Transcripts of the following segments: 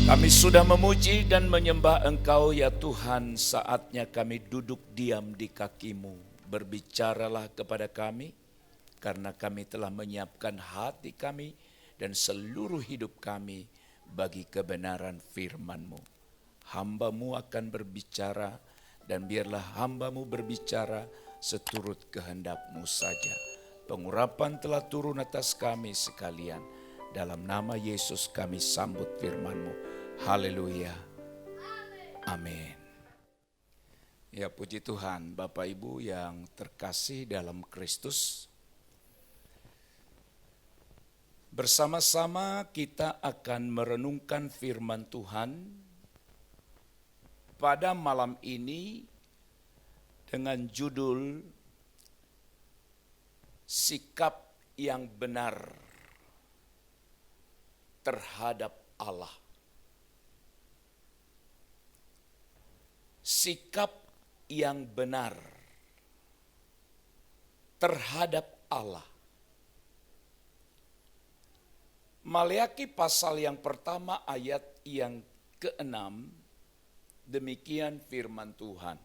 Kami sudah memuji dan menyembah Engkau ya Tuhan, saatnya kami duduk diam di kaki-Mu. Berbicaralah kepada kami, karena kami telah menyiapkan hati kami dan seluruh hidup kami bagi kebenaran firman-Mu. Hamba-Mu akan berbicara dan biarlah hamba-Mu berbicara seturut kehendak-Mu saja. Pengurapan telah turun atas kami sekalian. Dalam nama Yesus kami sambut firman-Mu. Haleluya. Amin. Ya, puji Tuhan, Bapak Ibu yang terkasih dalam Kristus. Bersama-sama kita akan merenungkan firman Tuhan pada malam ini dengan judul Sikap yang Benar Terhadap Allah. Sikap yang benar terhadap Allah. Maleakhi pasal yang pertama ayat yang ke-6, demikian firman Tuhan.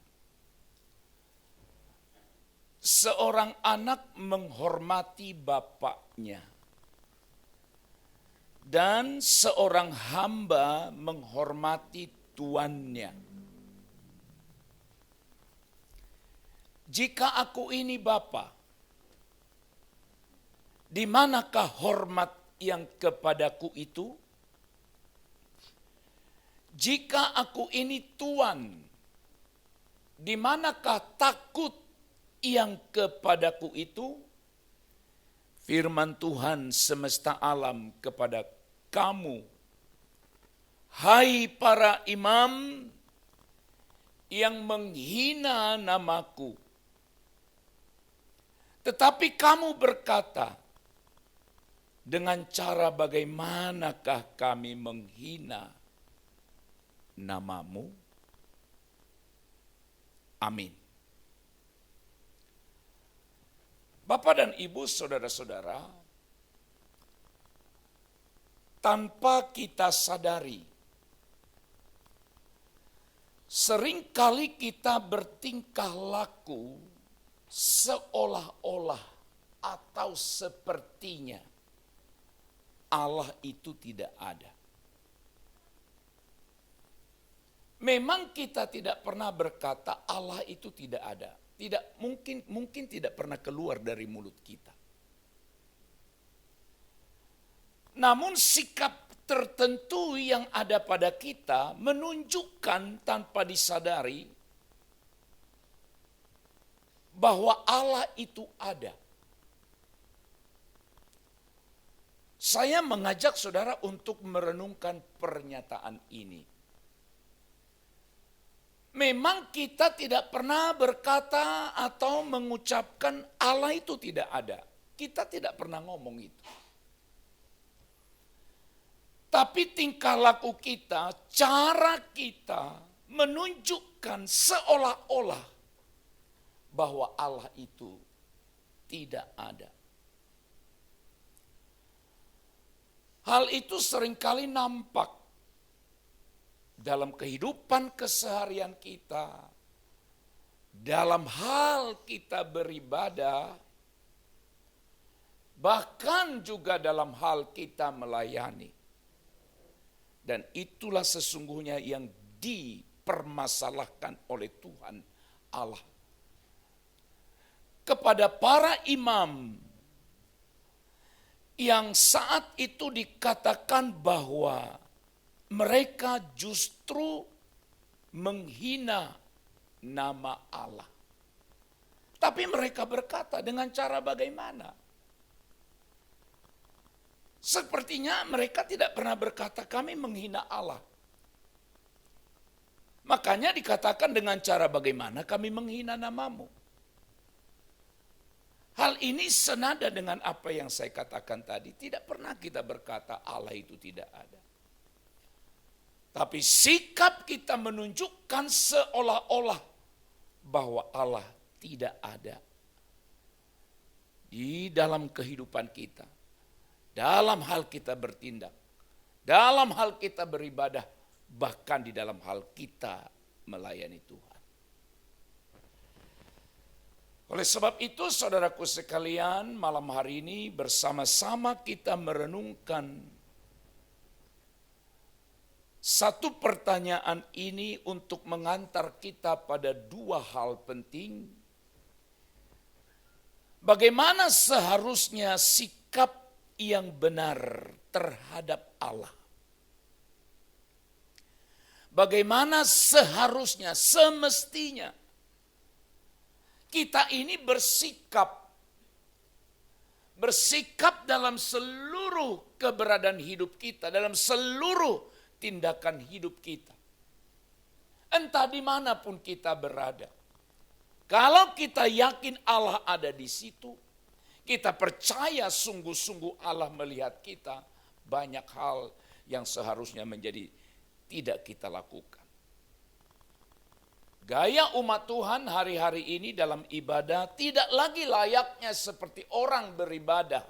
Seorang anak menghormati bapaknya, dan seorang hamba menghormati tuannya. Jika aku ini Bapa, di manakah hormat yang kepadaku itu? Jika aku ini Tuan, di manakah takut yang kepadaku itu? Firman Tuhan semesta alam kepada kamu, hai para imam yang menghina namaku. Tetapi kamu berkata, dengan cara bagaimanakah kami menghina namamu? Amin. Bapak dan Ibu, saudara-saudara, tanpa kita sadari, seringkali kita bertingkah laku seolah-olah atau sepertinya Allah itu tidak ada. Memang kita tidak pernah berkata Allah itu tidak ada. Tidak mungkin tidak pernah keluar dari mulut kita. Namun sikap tertentu yang ada pada kita menunjukkan tanpa disadari bahwa Allah itu ada. Saya mengajak saudara untuk merenungkan pernyataan ini. Memang kita tidak pernah berkata atau mengucapkan Allah itu tidak ada. Kita tidak pernah ngomong itu. Tapi tingkah laku kita, cara kita menunjukkan seolah-olah bahwa Allah itu tidak ada. Hal itu seringkali nampak dalam kehidupan keseharian kita, dalam hal kita beribadah, bahkan juga dalam hal kita melayani. Dan itulah sesungguhnya yang dipermasalahkan oleh Tuhan Allah kepada para imam yang saat itu dikatakan bahwa mereka justru menghina nama Allah. Tapi mereka berkata dengan cara bagaimana? Sepertinya mereka tidak pernah berkata kami menghina Allah. Makanya dikatakan dengan cara bagaimana kami menghina namamu. Hal ini senada dengan apa yang saya katakan tadi. Tidak pernah kita berkata Allah itu tidak ada. Tapi sikap kita menunjukkan seolah-olah bahwa Allah tidak ada di dalam kehidupan kita. Dalam hal kita bertindak. dalam hal kita beribadah, bahkan di dalam hal kita melayani Tuhan. Oleh sebab itu, saudaraku sekalian, malam hari ini bersama-sama kita merenungkan satu pertanyaan ini untuk mengantar kita pada dua hal penting. Bagaimana seharusnya sikap yang benar terhadap Allah? Bagaimana seharusnya, semestinya kita ini bersikap dalam seluruh keberadaan hidup kita, dalam seluruh tindakan hidup kita. Entah dimanapun kita berada. Kalau kita yakin Allah ada di situ, kita percaya sungguh-sungguh Allah melihat kita, banyak hal yang seharusnya menjadi tidak kita lakukan. Gaya umat Tuhan hari-hari ini dalam ibadah tidak lagi layaknya seperti orang beribadah.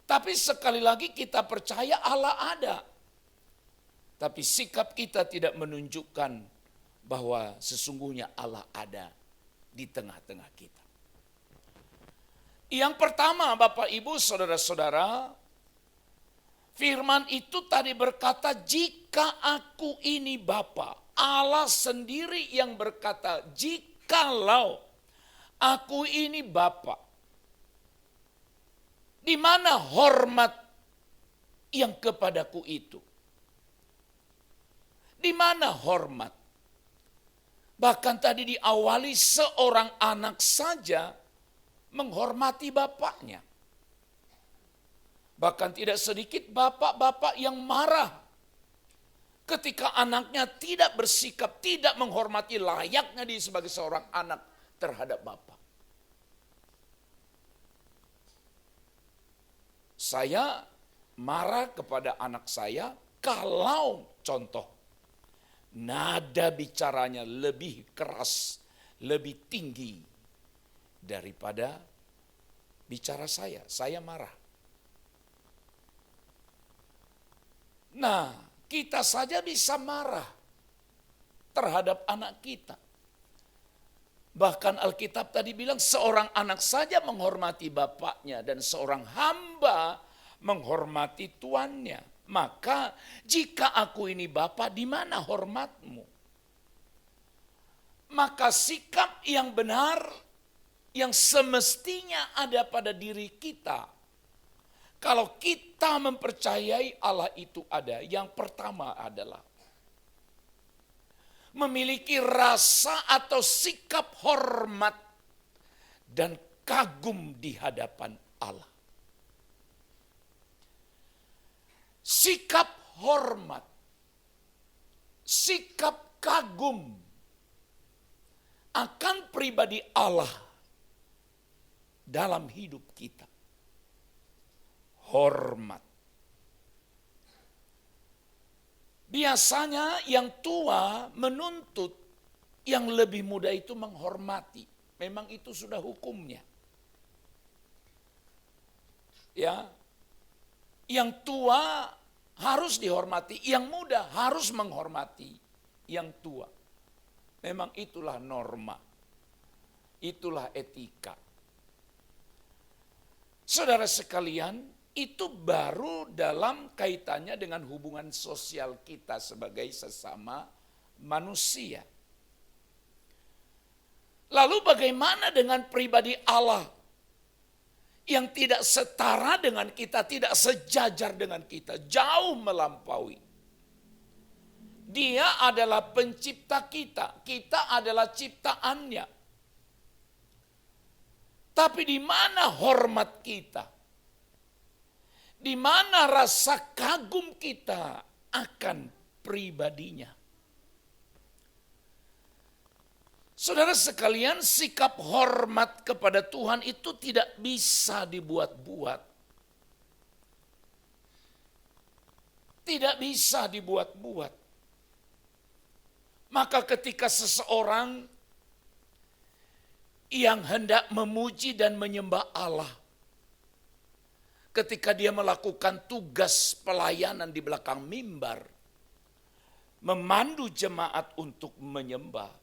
Tapi sekali lagi kita percaya Allah ada. Tapi sikap kita tidak menunjukkan bahwa sesungguhnya Allah ada di tengah-tengah kita. Yang pertama, Bapak Ibu, saudara-saudara, firman itu tadi berkata, jika aku ini Bapa. Allah sendiri yang berkata, jikalau aku ini Bapa. Di mana hormat yang kepadaku itu? Di mana hormat? Bahkan tadi diawali seorang anak saja menghormati bapaknya. Bahkan tidak sedikit bapak-bapak yang marah ketika anaknya tidak bersikap, tidak menghormati layaknya dia sebagai seorang anak terhadap bapak. Saya marah kepada anak saya kalau contoh nada bicaranya lebih keras, lebih tinggi daripada bicara saya. Saya marah. Nah, kita saja bisa marah terhadap anak kita. Bahkan Alkitab tadi bilang seorang anak saja menghormati bapaknya dan seorang hamba menghormati tuannya. Maka jika aku ini Bapa, di mana hormatmu? Maka sikap yang benar yang semestinya ada pada diri kita. Kalau kita mempercayai Allah itu ada, yang pertama adalah memiliki rasa atau sikap hormat dan kagum di hadapan Allah. Sikap hormat, sikap kagum akan pribadi Allah dalam hidup kita. Hormat. Biasanya yang tua menuntut yang lebih muda itu menghormati. Memang itu sudah hukumnya. Ya. Yang tua harus dihormati, yang muda harus menghormati yang tua. Memang itulah norma. Itulah etika. Saudara sekalian, itu baru dalam kaitannya dengan hubungan sosial kita sebagai sesama manusia. Lalu bagaimana dengan pribadi Allah yang tidak setara dengan kita, tidak sejajar dengan kita, jauh melampaui. Dia adalah pencipta kita, kita adalah ciptaannya. Tapi di mana hormat kita? Di mana rasa kagum kita akan pribadinya? Saudara sekalian, sikap hormat kepada Tuhan itu tidak bisa dibuat-buat. Tidak bisa dibuat-buat. Maka ketika seseorang yang hendak memuji dan menyembah Allah, ketika dia melakukan tugas pelayanan di belakang mimbar, memandu jemaat untuk menyembah.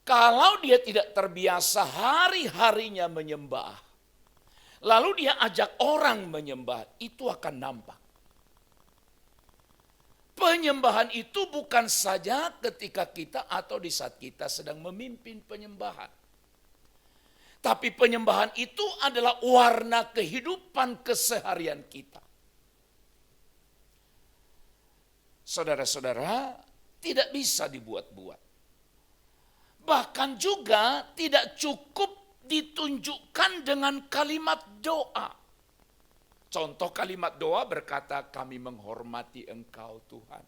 Kalau dia tidak terbiasa hari-harinya menyembah, lalu dia ajak orang menyembah, itu akan nampak. Penyembahan itu bukan saja ketika kita atau di saat kita sedang memimpin penyembahan. Tapi penyembahan itu adalah warna kehidupan keseharian kita. Saudara-saudara, tidak bisa dibuat-buat. Bahkan juga tidak cukup ditunjukkan dengan kalimat doa. Contoh kalimat doa berkata, kami menghormati Engkau Tuhan.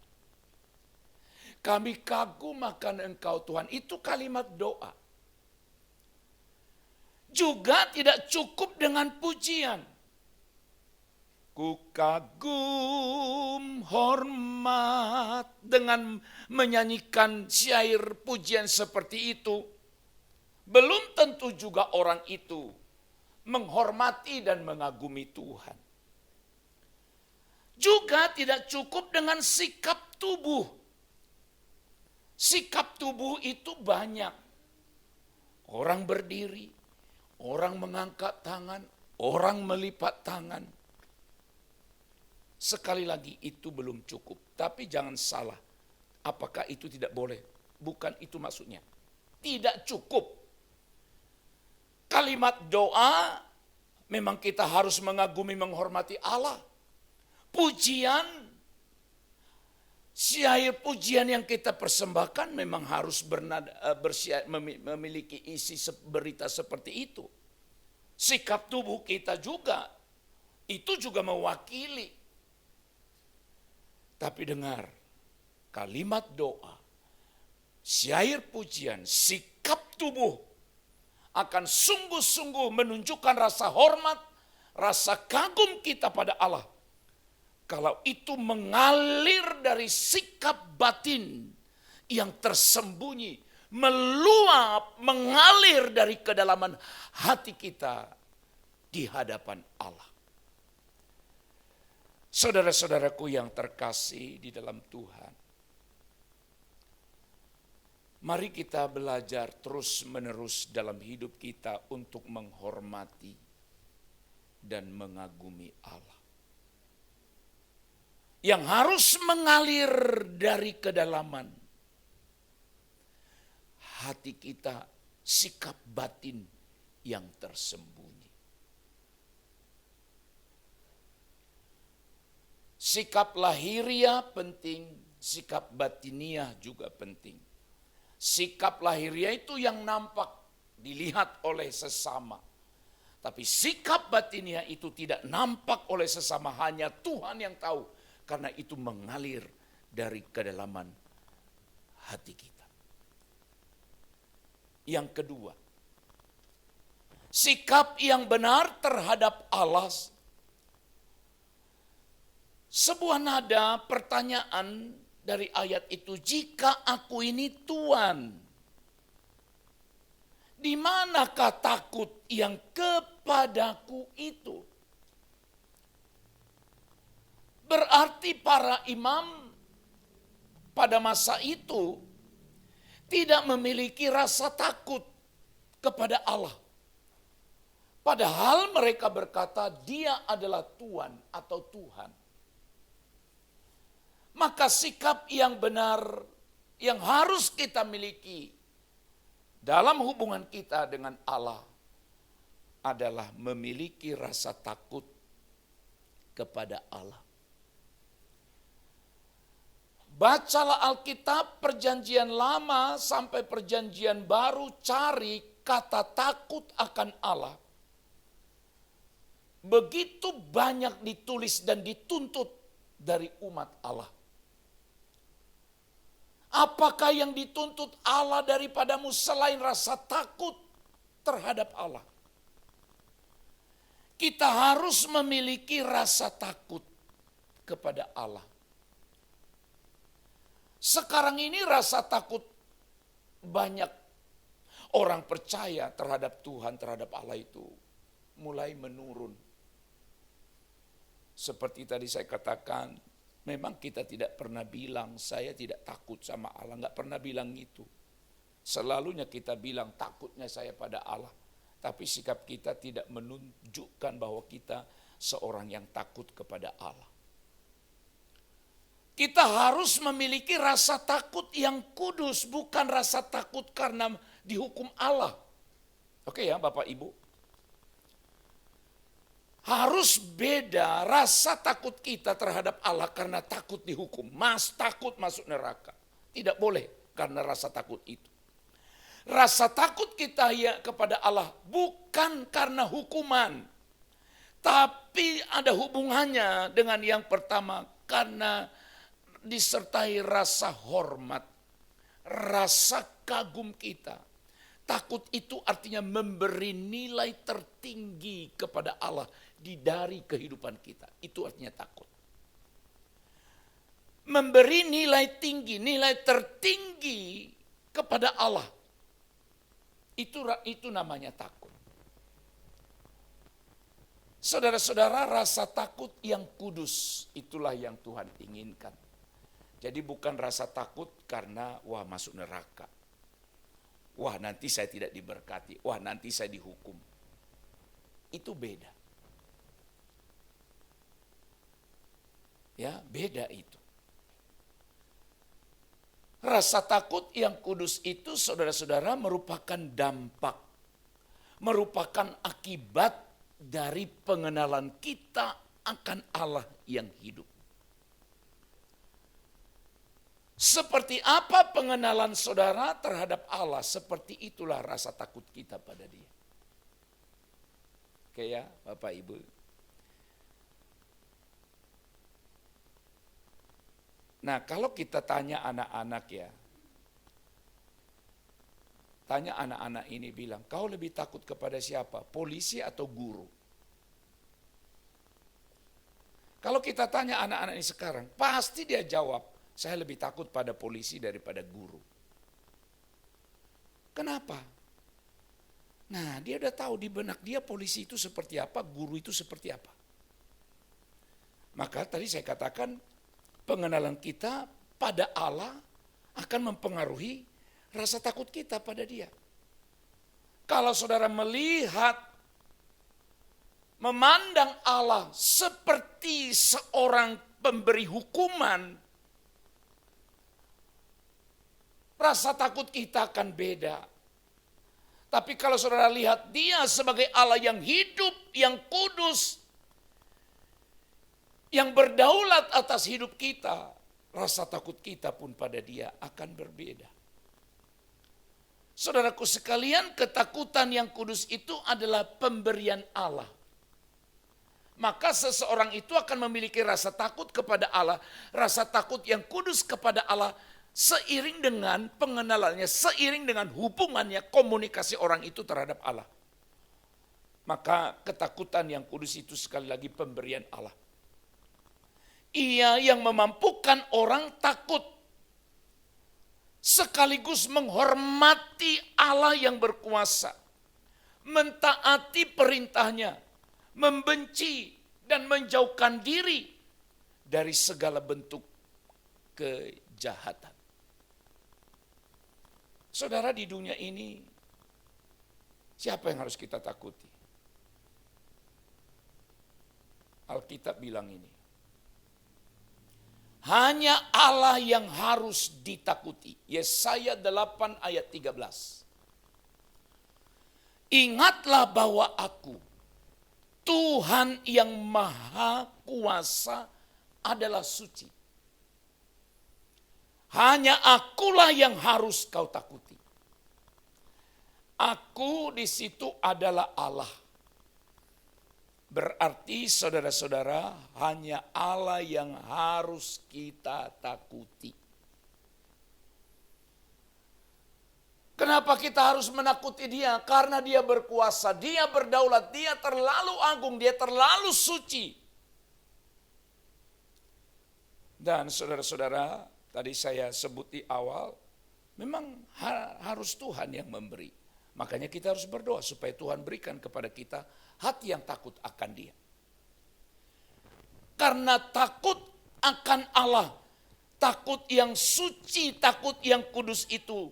Kami kagum akan Engkau Tuhan. Itu kalimat doa. Juga tidak cukup dengan pujian. Ku kagum, hormat, dengan menyanyikan syair pujian seperti itu. Belum tentu juga orang itu menghormati dan mengagumi Tuhan. Juga tidak cukup dengan sikap tubuh. Sikap tubuh itu banyak. Orang berdiri, orang mengangkat tangan, orang melipat tangan. Sekali lagi itu belum cukup. Tapi jangan salah. Apakah itu tidak boleh? Bukan itu maksudnya. Tidak cukup. Kalimat doa memang kita harus mengagumi, menghormati Allah. Pujian, syair pujian yang kita persembahkan memang harus memiliki isi berita seperti itu. Sikap tubuh kita juga, itu juga mewakili. Tapi dengar, kalimat doa, syair pujian, sikap tubuh akan sungguh-sungguh menunjukkan rasa hormat, rasa kagum kita pada Allah. Kalau itu mengalir dari sikap batin yang tersembunyi, meluap, mengalir dari kedalaman hati kita di hadapan Allah. Saudara-saudaraku yang terkasih di dalam Tuhan, mari kita belajar terus-menerus dalam hidup kita untuk menghormati dan mengagumi Allah. Yang harus mengalir dari kedalaman hati kita, sikap batin yang tersembunyi. Sikap lahiriah penting, sikap batiniah juga penting. Sikap lahiriah itu yang nampak, dilihat oleh sesama. Tapi sikap batiniah itu tidak nampak oleh sesama, hanya Tuhan yang tahu. Karena itu mengalir dari kedalaman hati kita. Yang kedua, sikap yang benar terhadap Allah. Sebuah nada pertanyaan dari ayat itu, jika aku ini Tuhan, di manakah takut yang kepadaku itu? Berarti para imam pada masa itu tidak memiliki rasa takut kepada Allah. Padahal mereka berkata dia adalah Tuhan atau Tuhan. Maka sikap yang benar yang harus kita miliki dalam hubungan kita dengan Allah adalah memiliki rasa takut kepada Allah. Bacalah Alkitab perjanjian lama sampai perjanjian baru, cari kata takut akan Allah. Begitu banyak ditulis dan dituntut dari umat Allah. Apakah yang dituntut Allah daripadamu selain rasa takut terhadap Allah? Kita harus memiliki rasa takut kepada Allah. Sekarang ini rasa takut banyak orang percaya terhadap Tuhan, terhadap Allah itu mulai menurun. Seperti tadi saya katakan, memang kita tidak pernah bilang, saya tidak takut sama Allah. Enggak pernah bilang itu. Selalunya kita bilang takutnya saya pada Allah. Tapi sikap kita tidak menunjukkan bahwa kita seorang yang takut kepada Allah. Kita harus memiliki rasa takut yang kudus, bukan rasa takut karena dihukum Allah. Oke ya Bapak Ibu? Harus beda rasa takut kita terhadap Allah karena takut dihukum. Takut masuk neraka. Tidak boleh karena rasa takut itu. Rasa takut kita ya kepada Allah bukan karena hukuman. Tapi ada hubungannya dengan yang pertama karena disertai rasa hormat, rasa kagum kita. Takut itu artinya memberi nilai tertinggi kepada Allah dari kehidupan kita. Itu artinya takut. Memberi nilai tinggi, nilai tertinggi kepada Allah. Itu namanya takut. Saudara-saudara, rasa takut yang kudus itulah yang Tuhan inginkan. Jadi bukan rasa takut karena wah masuk neraka. Wah nanti saya tidak diberkati. Wah nanti saya dihukum. Itu beda. Ya beda itu. Rasa takut yang kudus itu saudara-saudara merupakan dampak. Merupakan akibat dari pengenalan kita akan Allah yang hidup. Seperti apa pengenalan saudara terhadap Allah, seperti itulah rasa takut kita pada Dia. Oke ya, Bapak Ibu. Nah, kalau kita tanya anak-anak ya. Tanya anak-anak ini bilang, kau lebih takut kepada siapa? Polisi atau guru? Kalau kita tanya anak-anak ini sekarang, pasti dia jawab, saya lebih takut pada polisi daripada guru. Kenapa? Nah, dia udah tahu di benak dia polisi itu seperti apa, guru itu seperti apa. Maka tadi saya katakan pengenalan kita pada Allah akan mempengaruhi rasa takut kita pada Dia. Kalau saudara melihat, memandang Allah seperti seorang pemberi hukuman, rasa takut kita akan beda. Tapi kalau saudara lihat Dia sebagai Allah yang hidup, yang kudus, yang berdaulat atas hidup kita, rasa takut kita pun pada Dia akan berbeda. Saudaraku sekalian, ketakutan yang kudus itu adalah pemberian Allah. Maka seseorang itu akan memiliki rasa takut kepada Allah, rasa takut yang kudus kepada Allah, seiring dengan pengenalannya, seiring dengan hubungannya, komunikasi orang itu terhadap Allah. Maka ketakutan yang kudus itu sekali lagi pemberian Allah. Ia yang memampukan orang takut, sekaligus menghormati Allah yang berkuasa, mentaati perintahnya, membenci dan menjauhkan diri dari segala bentuk kejahatan. Saudara, di dunia ini siapa yang harus kita takuti? Alkitab bilang ini. Hanya Allah yang harus ditakuti. Yesaya 8 ayat 13. Ingatlah bahwa aku, Tuhan yang maha kuasa adalah suci. Hanya akulah yang harus kau takuti. Aku di situ adalah Allah. Berarti saudara-saudara, hanya Allah yang harus kita takuti. Kenapa kita harus menakuti Dia? Karena Dia berkuasa, Dia berdaulat, Dia terlalu agung, Dia terlalu suci. Dan saudara-saudara, tadi saya sebut di awal, memang harus Tuhan yang memberi. Makanya kita harus berdoa supaya Tuhan berikan kepada kita hati yang takut akan Dia. Karena takut akan Allah, takut yang suci, takut yang kudus itu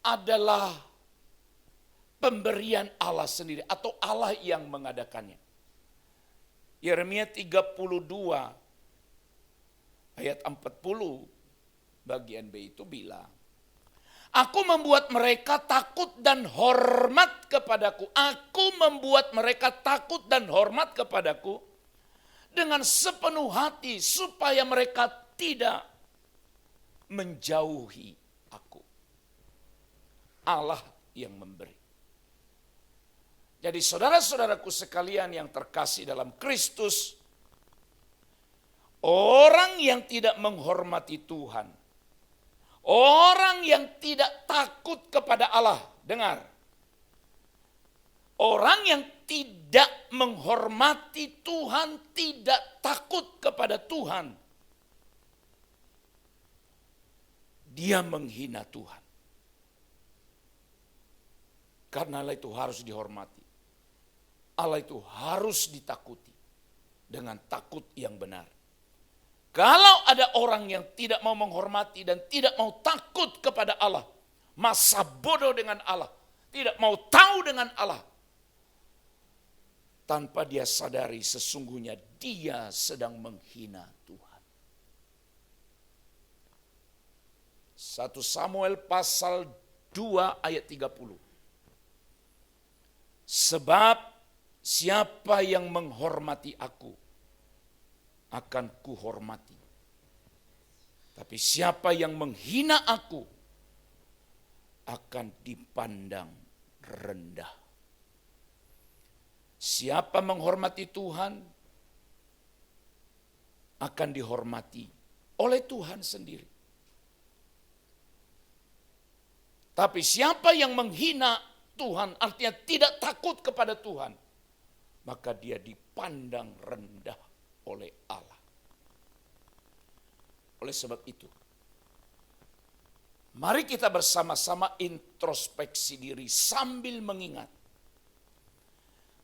adalah pemberian Allah sendiri atau Allah yang mengadakannya. Yeremia 32 ayat 40 bagian B itu bilang, Aku membuat mereka takut dan hormat kepadaku. Aku membuat mereka takut dan hormat kepadaku dengan sepenuh hati supaya mereka tidak menjauhi aku. Allah yang memberi. Jadi saudara-saudaraku sekalian yang terkasih dalam Kristus, orang yang tidak menghormati Tuhan, orang yang tidak takut kepada Allah, dengar. Orang yang tidak menghormati Tuhan, tidak takut kepada Tuhan, dia menghina Tuhan. Karena Allah itu harus dihormati. Allah itu harus ditakuti dengan takut yang benar. Kalau ada orang yang tidak mau menghormati dan tidak mau takut kepada Allah, masa bodoh dengan Allah, tidak mau tahu dengan Allah, tanpa dia sadari sesungguhnya dia sedang menghina Tuhan. 1 Samuel pasal 2 ayat 30. Sebab siapa yang menghormati aku, akan kuhormati. Tapi siapa yang menghina aku, akan dipandang rendah. Siapa menghormati Tuhan, akan dihormati oleh Tuhan sendiri. Tapi siapa yang menghina Tuhan, artinya tidak takut kepada Tuhan, maka dia dipandang rendah oleh Allah. Oleh sebab itu, mari kita bersama-sama introspeksi diri sambil mengingat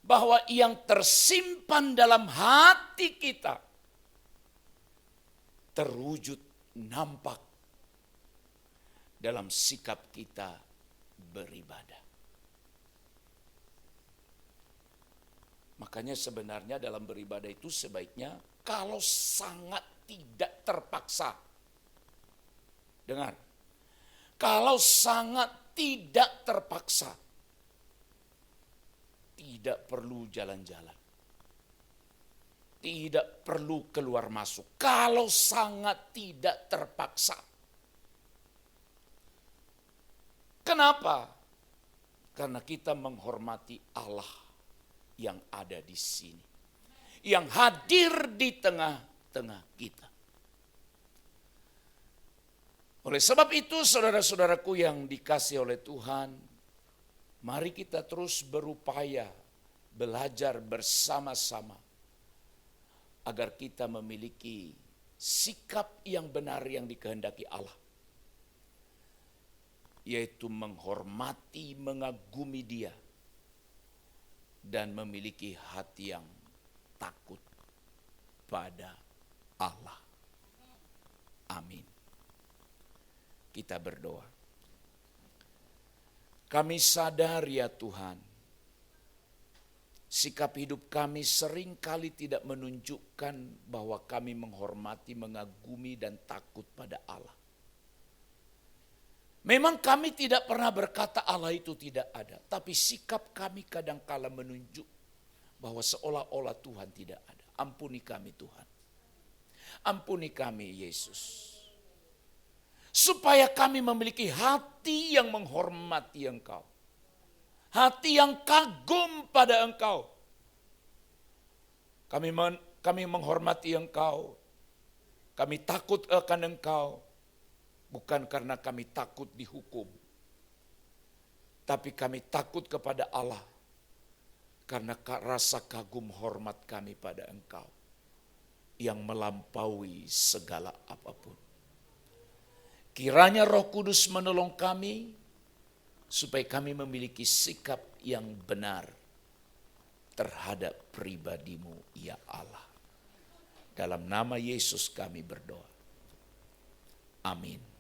bahwa yang tersimpan dalam hati kita terwujud nampak dalam sikap kita beribadah. Makanya sebenarnya dalam beribadah itu sebaiknya kalau sangat tidak terpaksa. Dengar, kalau sangat tidak terpaksa, tidak perlu jalan-jalan. Tidak perlu keluar masuk. Kalau sangat tidak terpaksa. Kenapa? Karena kita menghormati Allah yang ada di sini, yang hadir di tengah-tengah kita. Oleh sebab itu, saudara-saudaraku yang dikasihi oleh Tuhan, mari kita terus berupaya belajar bersama-sama agar kita memiliki sikap yang benar yang dikehendaki Allah, yaitu menghormati, mengagumi Dia, dan memiliki hati yang takut pada Allah. Amin. Kita berdoa. Kami sadar ya Tuhan, sikap hidup kami seringkali tidak menunjukkan bahwa kami menghormati, mengagumi, dan takut pada Allah. Memang kami tidak pernah berkata Allah itu tidak ada. Tapi sikap kami kadangkala menunjuk bahwa seolah-olah Tuhan tidak ada. Ampuni kami Tuhan. Ampuni kami Yesus. Supaya kami memiliki hati yang menghormati Engkau. Hati yang kagum pada Engkau. Kami menghormati Engkau. Kami takut akan Engkau. Bukan karena kami takut dihukum, tapi kami takut kepada Allah karena rasa kagum hormat kami pada Engkau yang melampaui segala apapun. Kiranya Roh Kudus menolong kami supaya kami memiliki sikap yang benar terhadap pribadi-Mu, ya Allah. Dalam nama Yesus kami berdoa. Amin.